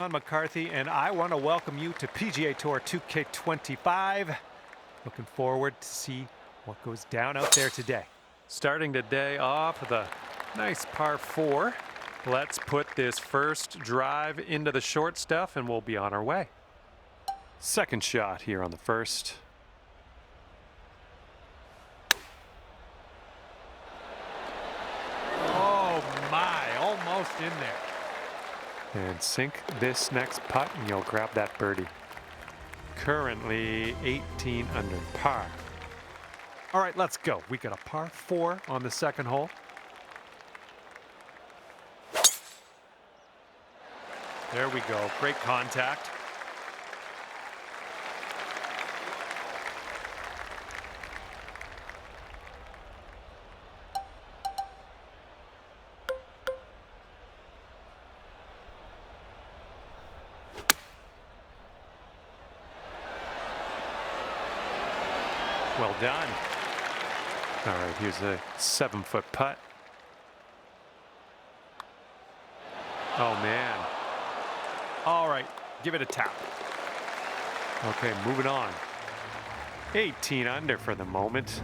John McCarthy, and I want to welcome you to PGA Tour 2K25. Looking forward to see what goes down out there today. Starting today off with a nice par 4. Let's put this first drive into the short stuff and we'll be on our way. Second shot here on the first. Oh my, almost in there. And sink this next putt and you'll grab that birdie. Currently 18 under par. All right, let's go. We got a par 4 on the second hole. There we go. Great contact. Well done. All right, here's a 7-foot putt. Oh, man. All right, give it a tap. Okay, moving on. 18 under for the moment.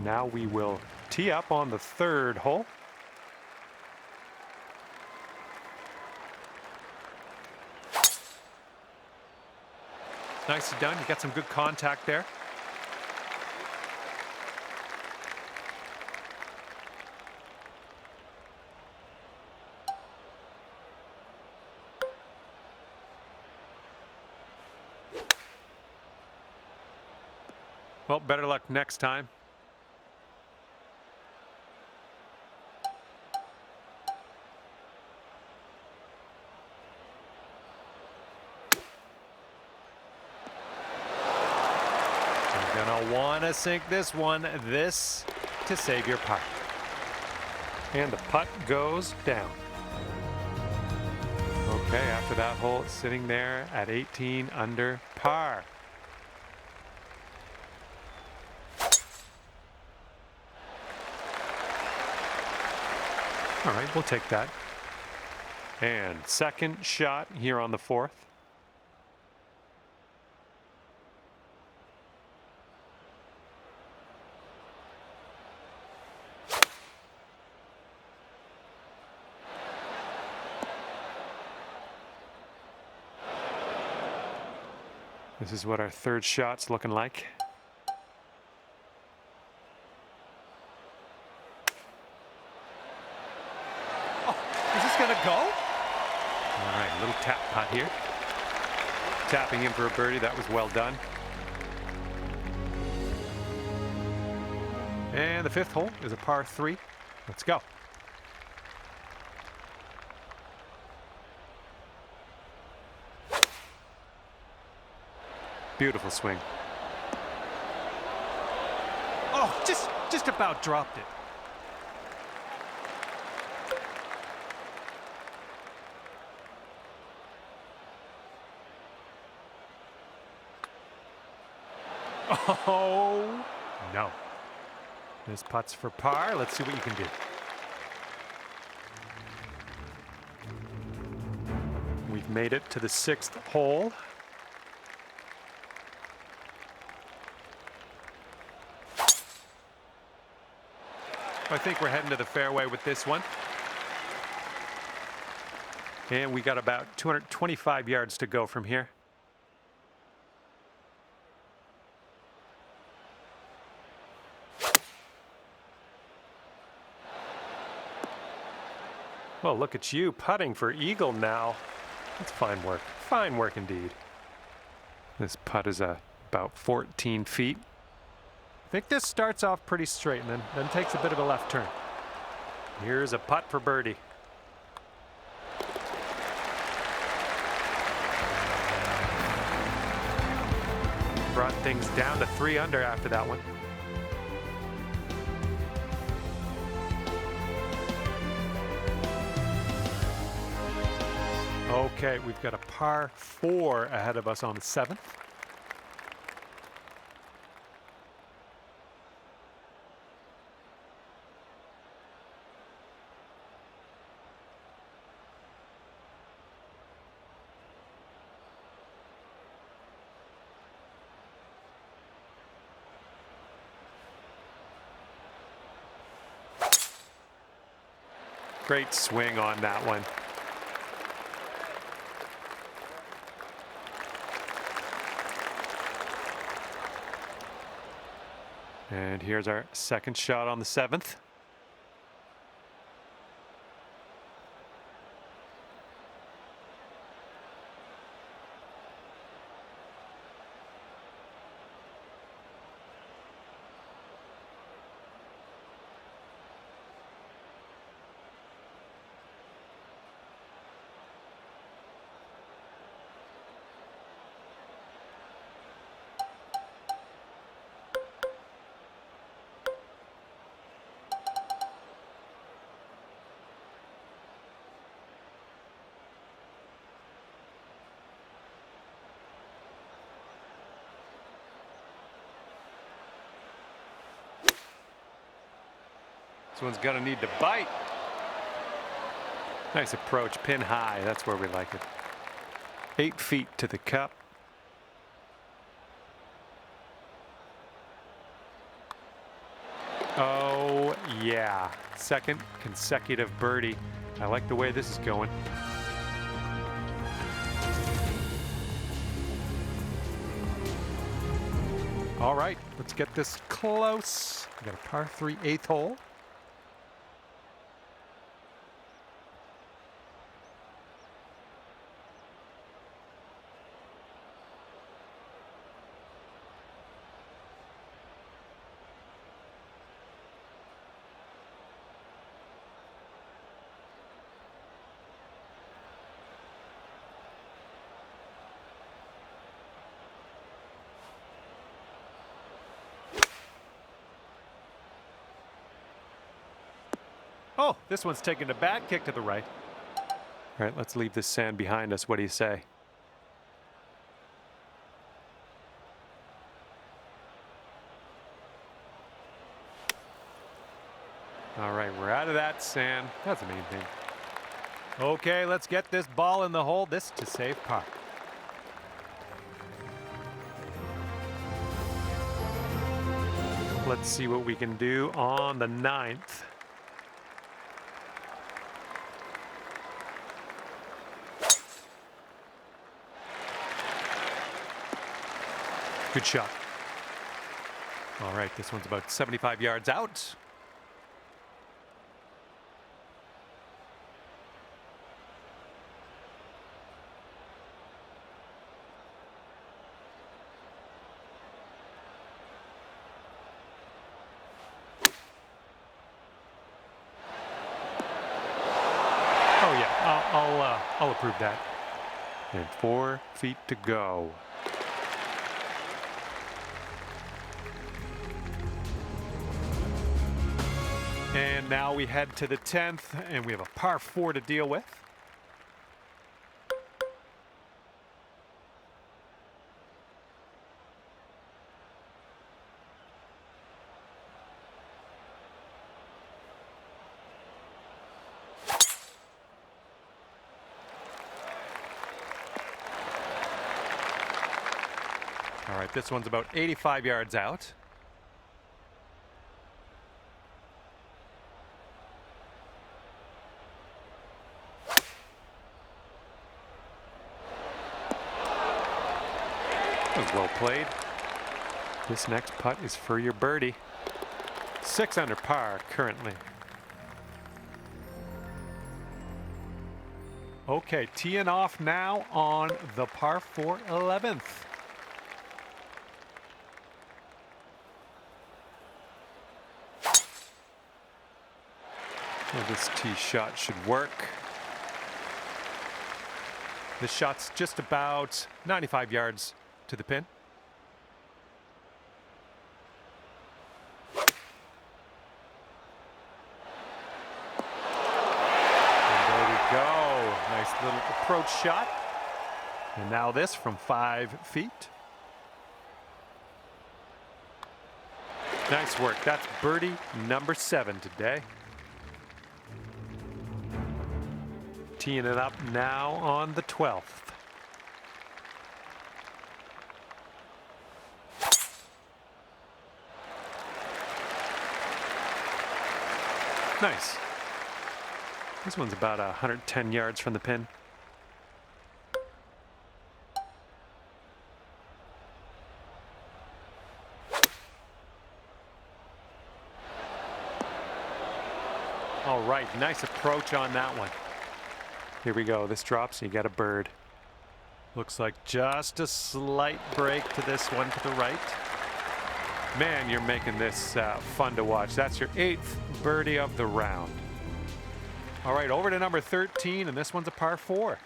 Now we will tee up on the third hole. Nicely done. You got some good contact there. Well, better luck next time. You're gonna want to sink this one, this to save your putt. And the putt goes down. Okay, after that hole, it's sitting there at 18 under par. All right, we'll take that. And second shot here on the fourth. This is what our third shot's looking like. Is this gonna go? All right, a little tap putt here. Tapping in for a birdie, that was well done. And the fifth hole is a par 3. Let's go. Beautiful swing. Oh, just about dropped it. Oh, no. This putt's for par. Let's see what you can do. We've made it to the 6th hole. I think we're heading to the fairway with this one. And we got about 225 yards to go from here. Well, look at you putting for eagle now. That's fine work. Fine work indeed. This putt is about 14 feet. I think this starts off pretty straight and then takes a bit of a left turn. Here's a putt for birdie. Brought things down to 3 under after that one. Okay, we've got a par 4 ahead of us on the 7th. Great swing on that one. And here's our second shot on the 7th. This one's gonna need to bite. Nice approach, pin high. That's where we like it. 8 feet to the cup. Oh, yeah. Second consecutive birdie. I like the way this is going. All right, let's get this close. We got a par 3 8th hole. Oh, this one's taking a bad kick to the right. All right, let's leave this sand behind us. What do you say? All right, we're out of that sand. That's the main thing. Okay, let's get this ball in the hole. This to save par. Let's see what we can do on the 9th. Good shot. All right, this one's about 75 yards out. Oh yeah, I'll approve that. And 4 feet to go. And now we head to the 10th, and we have a par 4 to deal with. All right, this one's about 85 yards out. That was well played. This next putt is for your birdie. 6 under par currently. Okay, teeing off now on the par 4 11th. Well, this tee shot should work. This shot's just about 95 yards to the pin. And there we go. Nice little approach shot. And now this from 5 feet. Nice work. That's birdie number 7 today. Teeing it up now on the 12th. Nice. This one's about 110 yards from the pin. All right, nice approach on that one. Here we go. This drops, you got a bird. Looks like just a slight break to this one to the right. Man, you're making this fun to watch. That's your 8th birdie of the round. All right, over to number 13, and this one's a par 4.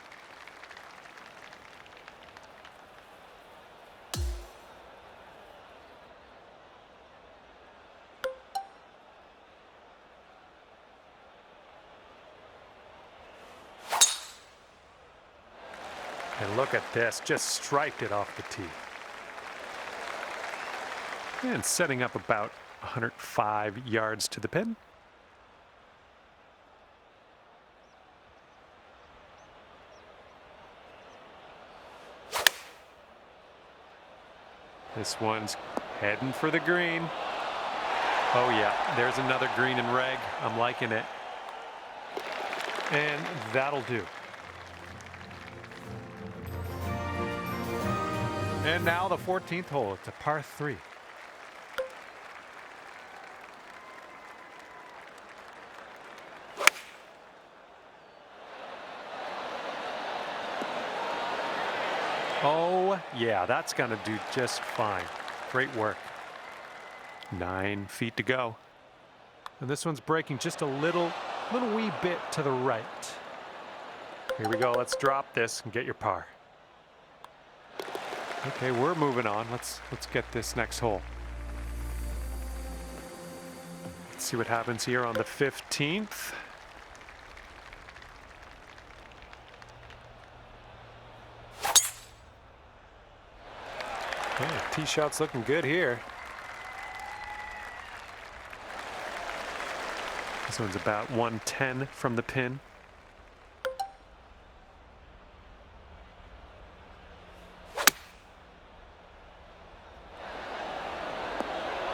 And look at this, just striped it off the tee. And setting up about 105 yards to the pin. This one's heading for the green. Oh yeah, there's another green and reg. I'm liking it. And that'll do. And now the 14th hole. It's a par 3. Oh, yeah, that's going to do just fine. Great work. 9 feet to go. And this one's breaking just a little wee bit to the right. Here we go. Let's drop this and get your par. Okay, we're moving on. Let's get this next hole. Let's see what happens here on the 15th. Yeah, tee shot's looking good here. This one's about 110 from the pin.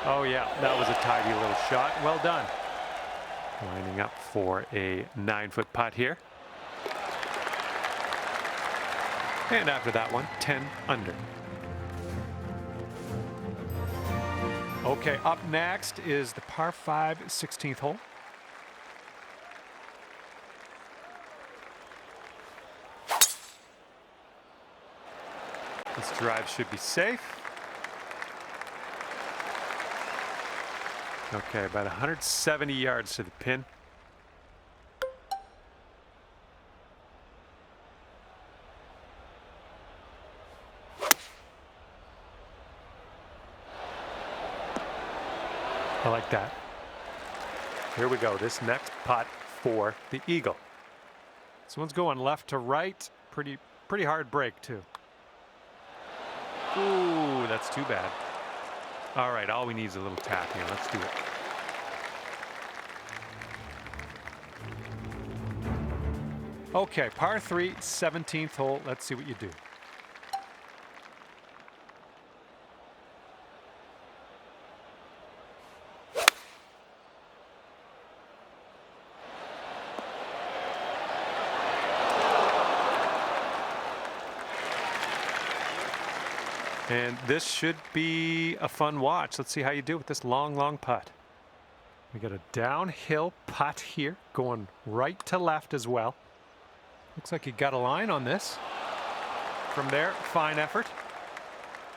Oh yeah, that was a tidy little shot. Well done. Lining up for a 9-foot putt here. And after that one, 10 under. Okay, up next is the par 5 16th hole. This drive should be safe. Okay, about 170 yards to the pin. I like that. Here we go. This next putt for the eagle. This one's going left to right. Pretty hard break too. Ooh, that's too bad. All right, all we need is a little tap here. Let's do it. Okay, par 3, 17th hole. Let's see what you do. And this should be a fun watch. Let's see how you do with this long putt. We got a downhill putt here, going right to left as well. Looks like you got a line on this. From there, fine effort.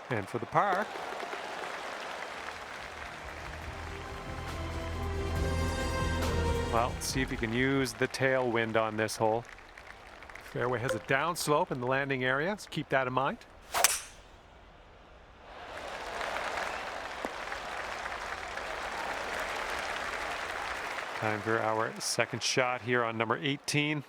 And for the par. Well, let's see if you can use the tailwind on this hole. Fairway has a downslope in the landing area, so keep that in mind. Time for our second shot here on number 18.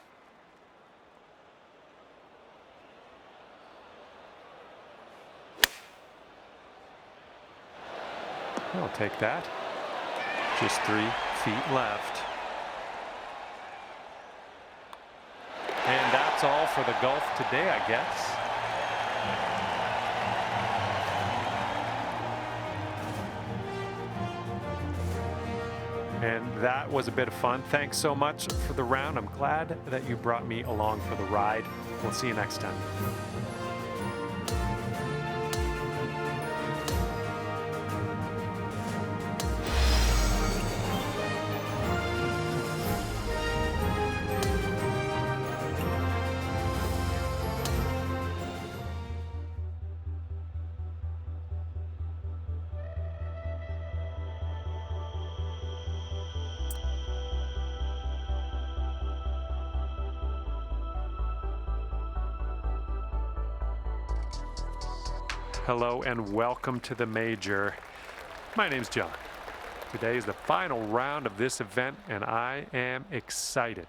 I'll take that. Just 3 feet left. And that's all for the golf today, I guess. And that was a bit of fun. Thanks so much for the round. I'm glad that you brought me along for the ride. We'll see you next time. Hello and welcome to the major. My name's John. Today is the final round of this event and I am excited.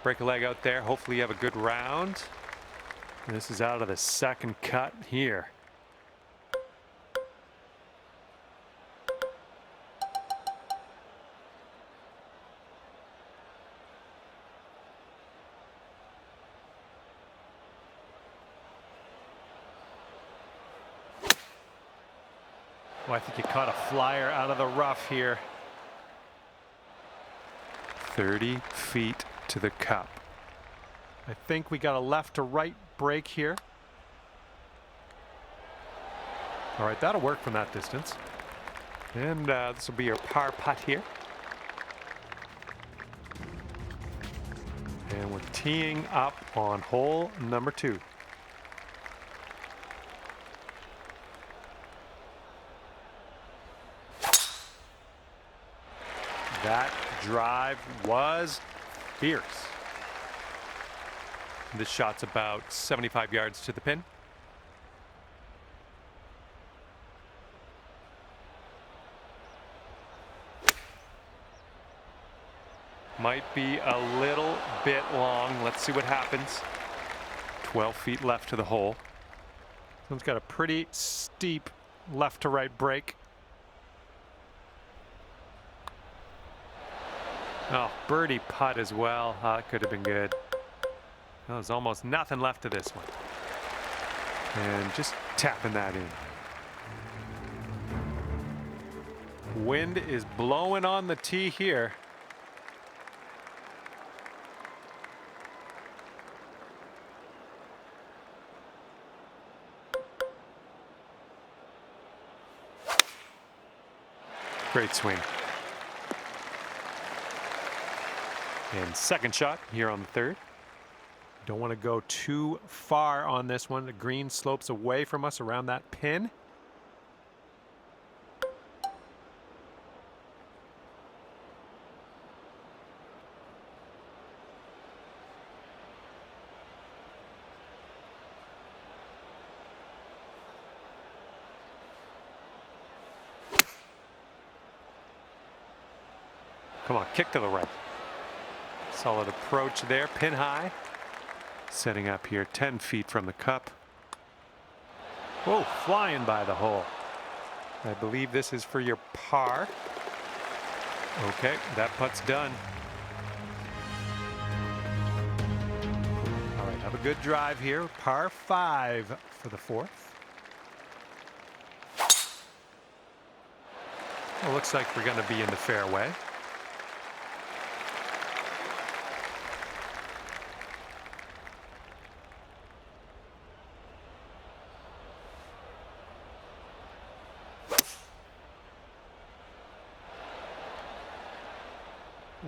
Break a leg out there. Hopefully you have a good round. This is out of the second cut here. Oh, I think you caught a flyer out of the rough here. 30 feet to the cup. I think we got a left to right break here. All right, that'll work from that distance. And this will be your par putt here. And we're teeing up on hole number 2. That drive was fierce. This shot's about 75 yards to the pin. Might be a little bit long. Let's see what happens. 12 feet left to the hole. This one's got a pretty steep left to right break. Oh, birdie putt as well. That could have been good. There's almost nothing left to this one. And just tapping that in. Wind is blowing on the tee here. Great swing. And second shot here on the third. Don't want to go too far on this one. The green slopes away from us around that pin. Come on, kick to the right. Solid approach there, pin high. Setting up here 10 feet from the cup. Whoa, flying by the hole. I believe this is for your par. Okay, that putt's done. All right, have a good drive here. Par 5 for the fourth. Well, looks like we're going to be in the fairway.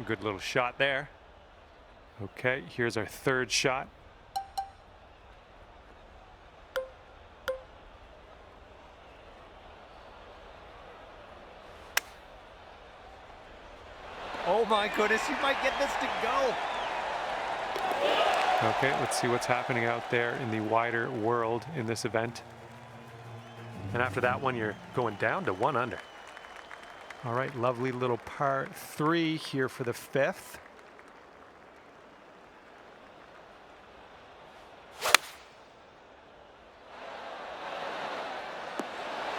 Good little shot there. Okay, here's our third shot. Oh my goodness, you might get this to go. Okay, let's see what's happening out there in the wider world in this event. And after that one, you're going down to 1 under. All right, lovely little par 3 here for the fifth.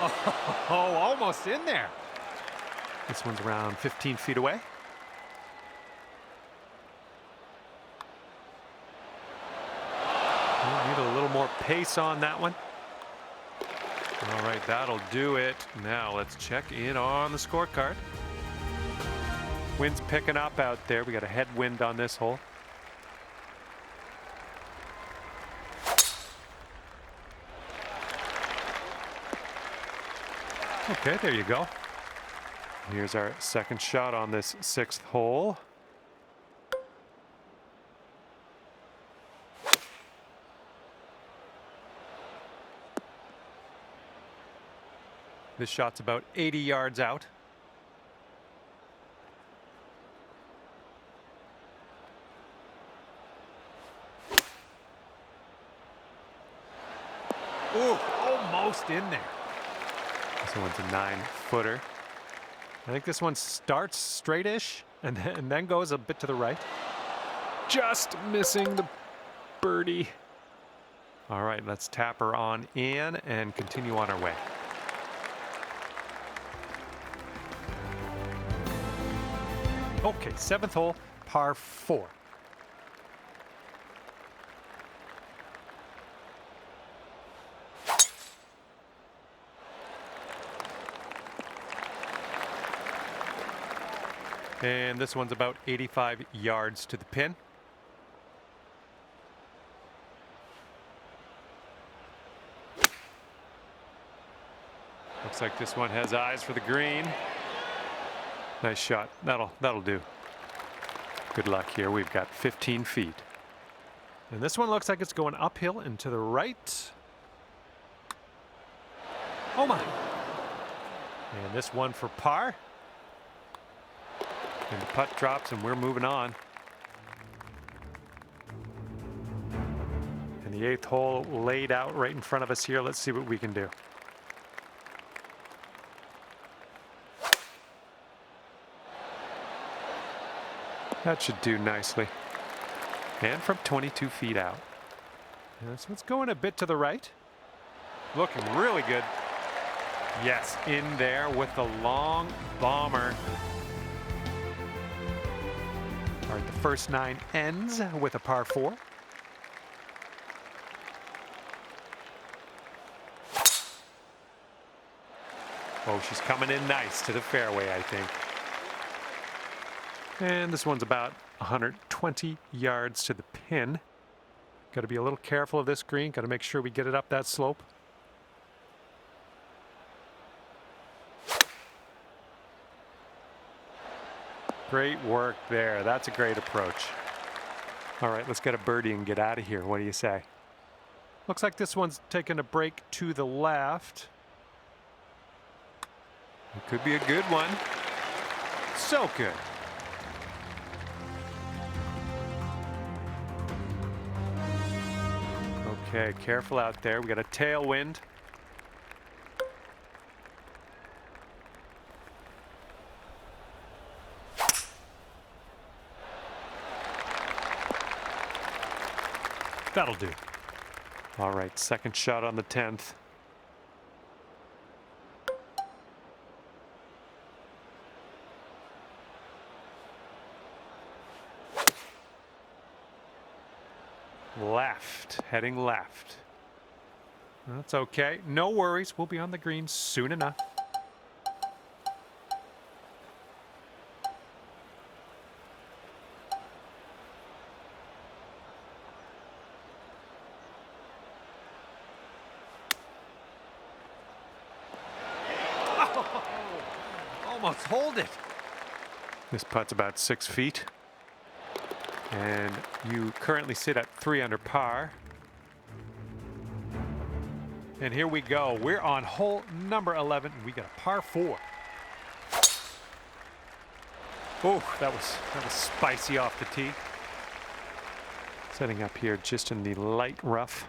Oh, almost in there. This one's around 15 feet away. Need a little more pace on that one. All right, that'll do it. Now let's check in on the scorecard. Wind's picking up out there. We got a headwind on this hole. Okay, there you go. Here's our second shot on this 6th hole. This shot's about 80 yards out. Ooh, almost in there. This one's a 9-footer. I think this one starts straight-ish and then goes a bit to the right. Just missing the birdie. All right, let's tap her on in and continue on our way. Okay, 7th hole, par 4. And this one's about 85 yards to the pin. Looks like this one has eyes for the green. Nice shot. That'll do. Good luck here. We've got 15 feet. And this one looks like it's going uphill and to the right. Oh my. And this one for par. And the putt drops and we're moving on. And the 8th hole laid out right in front of us here. Let's see what we can do. That should do nicely. And from 22 feet out. And this one's going a bit to the right. Looking really good. Yes, in there with the long bomber. All right, the first 9 ends with a par 4. Oh, she's coming in nice to the fairway, I think. And this one's about 120 yards to the pin. Got to be a little careful of this green. Got to make sure we get it up that slope. Great work there. That's a great approach. All right, let's get a birdie and get out of here. What do you say? Looks like this one's taking a break to the left. It could be a good one. So good. Okay, careful out there. We got a tailwind. That'll do. All right, second shot on the 10th. Left, heading left. That's okay. No worries. We'll be on the green soon enough. Oh, almost hold it. This putt's about 6 feet. And you currently sit at 3 under par. And here we go. We're on hole number 11. And we got a par 4. Oh, that was spicy off the tee. Setting up here just in the light rough.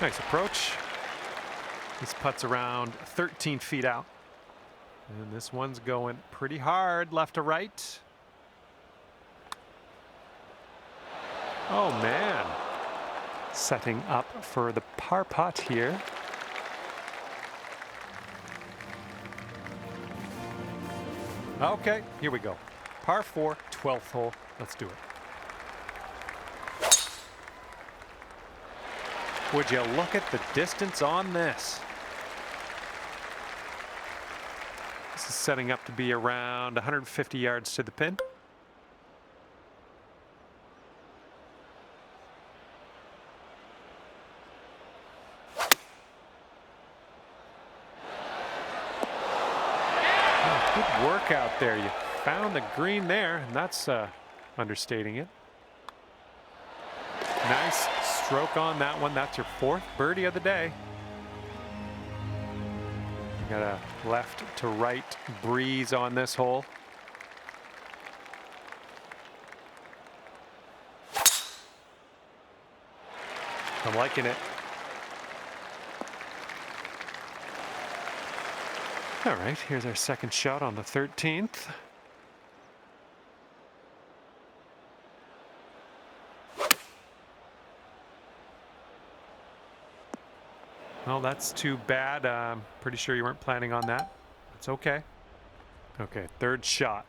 Nice approach. This putt's around 13 feet out. And this one's going pretty hard left to right. Oh man. Setting up for the par putt here. Okay, here we go. Par 4, 12th hole. Let's do it. Would you look at the distance on this? This is setting up to be around 150 yards to the pin. Oh, good work out there. You found the green there, and that's understating it. Nice stroke on that one. That's your 4th birdie of the day. You got a left to right breeze on this hole. I'm liking it. All right, here's our second shot on the 13th. Well, that's too bad. I'm pretty sure you weren't planning on that. It's okay. Okay, 3rd shot.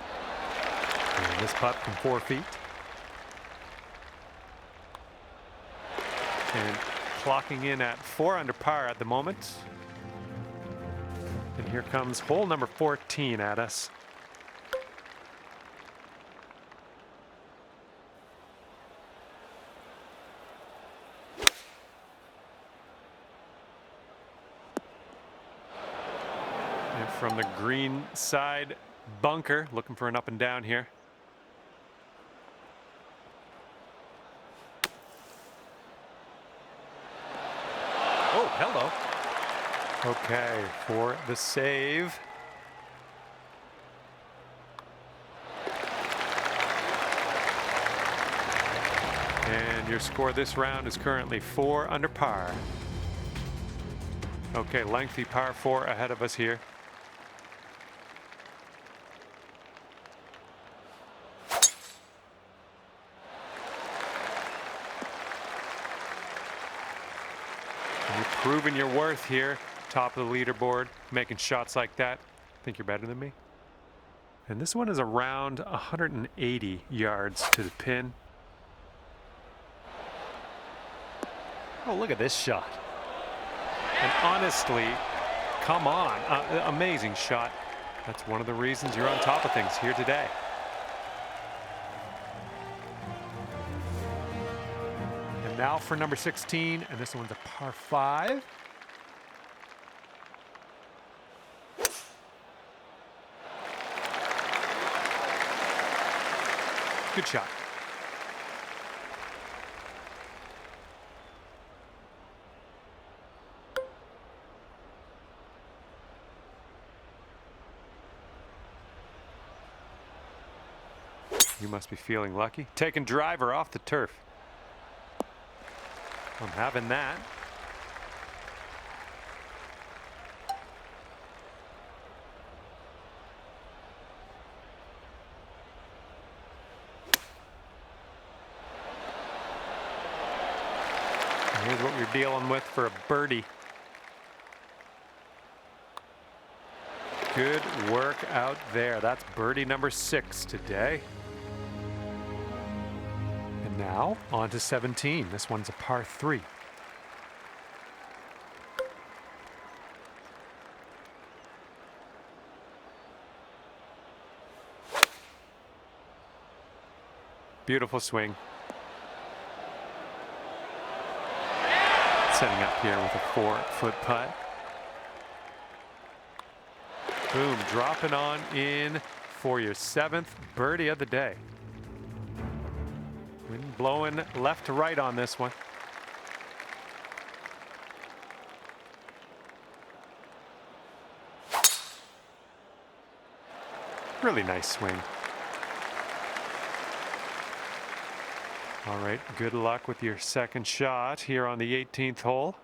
And this putt from 4 feet. And clocking in at 4 under par at the moment. And here comes hole number 14 at us. And from the green side bunker, looking for an up and down here. Oh, hello. Okay, for the save. And your score this round is currently 4 under par. Okay, lengthy par 4 ahead of us here. You're proving your worth here, top of the leaderboard, making shots like that. Think you're better than me? And this one is around 180 yards to the pin. Oh, look at this shot. And honestly, come on, amazing shot. That's one of the reasons you're on top of things here today. And now for number 16, and this one's a par 5. Good shot. You must be feeling lucky. Taking driver off the turf. I'm having that. And here's what you're dealing with for a birdie. Good work out there. That's birdie number 6 today. And now on to 17. This one's a par 3. Beautiful swing. Setting up here with a 4-foot putt. Boom, dropping on in for your 7th birdie of the day. Wind blowing left to right on this one. Really nice swing. All right, good luck with your second shot here on the 18th hole.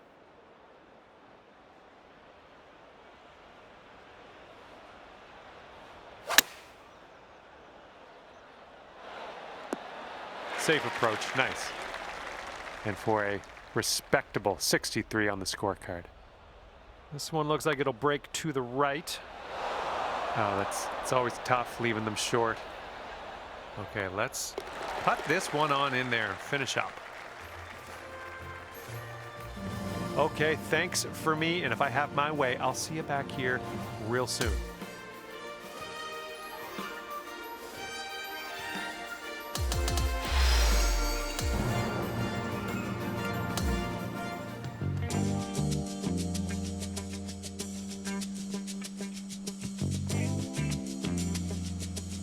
Safe approach, nice. And for a respectable 63 on the scorecard. This one looks like it'll break to the right. Oh, it's always tough leaving them short. Okay, let's put this one on in there and finish up. Okay, thanks for me, and if I have my way, I'll see you back here real soon.